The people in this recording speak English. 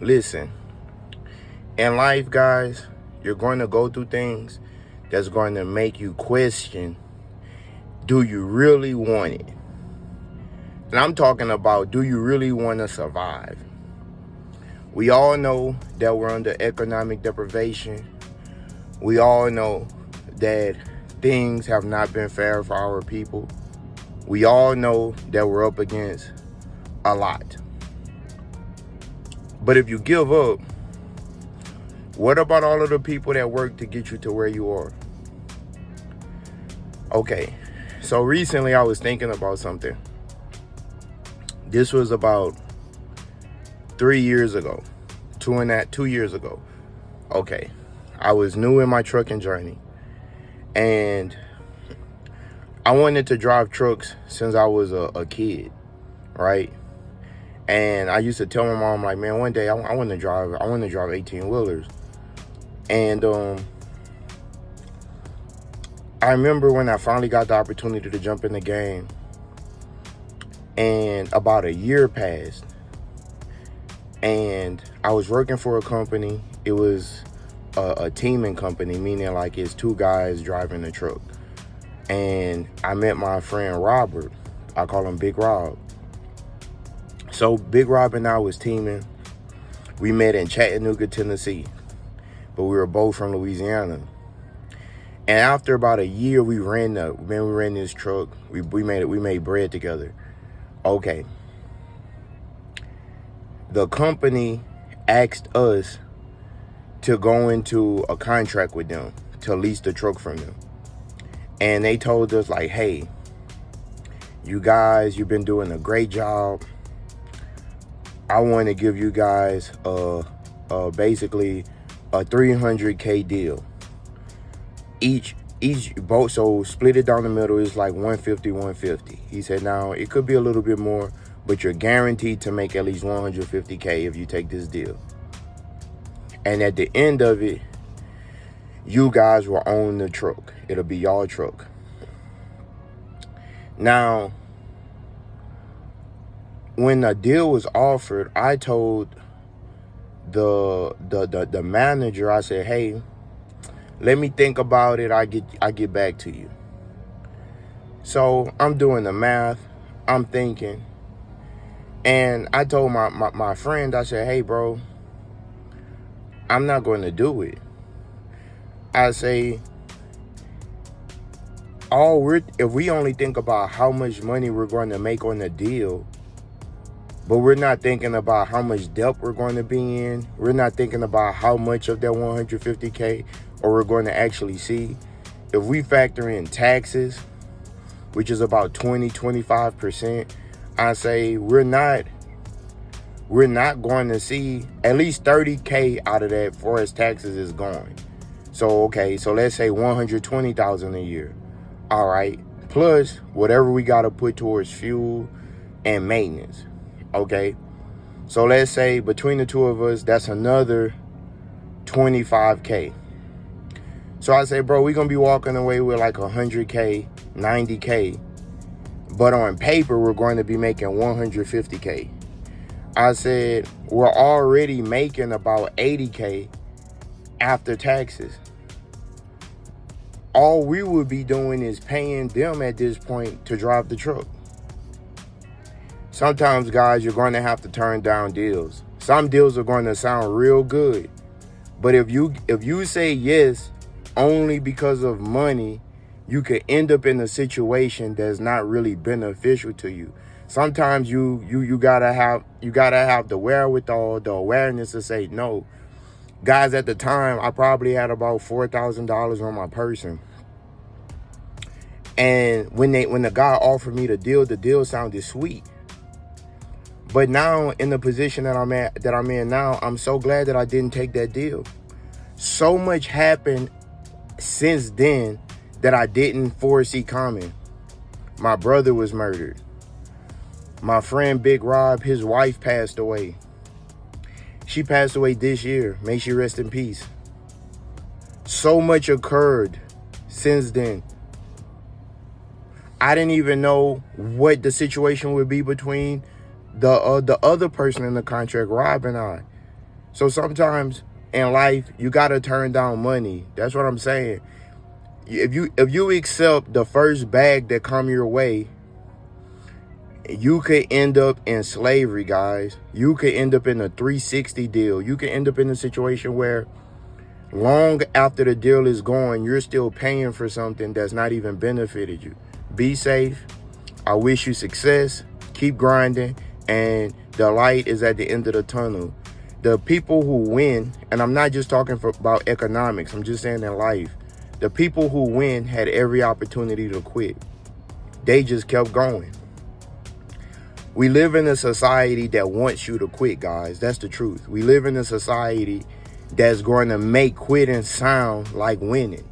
Listen, in life, guys, you're going to go through things that's going to make you question, do you really want it? And I'm talking about, do you really want to survive? We all know that we're under economic deprivation. We all know that things have not been fair for our people. We all know that we're up against a lot. But if you give up, what about all of the people that work to get you to where you are? Okay, so recently I was thinking about something. This was about 3 years ago, 2 years ago. Okay, I was new in my trucking journey, and I wanted to drive trucks since I was a kid, right? And I used to tell my mom, like, man, one day I want to drive 18 wheelers. And I remember when I finally got the opportunity to jump in the game, and about a year passed, and I was working for a company. It was a teaming company, meaning like it's two guys driving the truck. And I met my friend Robert. I call him Big Rob. So Big Rob and I was teaming. We met in Chattanooga, Tennessee, but we were both from Louisiana. And after about a year, we ran this truck. We made bread together. Okay. The company asked us to go into a contract with them to lease the truck from them. And they told us, like, hey, you guys, you've been doing a great job. I want to give you guys basically a $300K deal. Each boat, so split it down the middle is like 150. He said, now it could be a little bit more, but you're guaranteed to make at least 150K if you take this deal. And at the end of it, you guys will own the truck. It'll be y'all truck. Now, when the deal was offered, I told the manager, I said, hey, let me think about it. I get back to you. So I'm doing the math. I'm thinking. And I told my friend, I said, hey, bro, I'm not going to do it. I say, if we only think about how much money we're going to make on the deal, but we're not thinking about how much debt we're going to be in, we're not thinking about how much of that 150K or we're going to actually see. If we factor in taxes, which is about 25%, I say we're not going to see at least 30K out of that for as taxes is going. So, okay, so let's say 120,000 a year. All right, plus whatever we got to put towards fuel and maintenance. Okay, so let's say between the two of us, that's another 25K. So I say, bro, we're going to be walking away with like 100K, 90K. But on paper, we're going to be making 150K. I said, we're already making about 80K after taxes. All we would be doing is paying them at this point to drive the truck. Sometimes, guys, you're going to have to turn down deals. Some deals are going to sound real good. But if you say yes only because of money, you could end up in a situation that's not really beneficial to you. Sometimes you gotta have the wherewithal, the awareness to say no. Guys, at the time, I probably had about $4,000 on my person. And when the guy offered me the deal sounded sweet. But now, in the position that I'm in now, I'm so glad that I didn't take that deal. So much happened since then that I didn't foresee coming. My brother was murdered. My friend Big Rob, his wife passed away. She passed away this year. May she rest in peace. So much occurred since then. I didn't even know what the situation would be between the other person in the contract, Rob and I. So sometimes in life, you gotta turn down money. That's what I'm saying. If you accept the first bag that come your way, you could end up in slavery, guys. You could end up in a 360 deal. You could end up in a situation where long after the deal is gone, you're still paying for something that's not even benefited you. Be safe. I wish you success. Keep grinding. And the light is at the end of the tunnel. The people who win, and I'm not just talking about economics, I'm just saying in life, the people who win had every opportunity to quit. They just kept going. We live in a society that wants you to quit, guys. That's the truth. We live in a society that's going to make quitting sound like winning.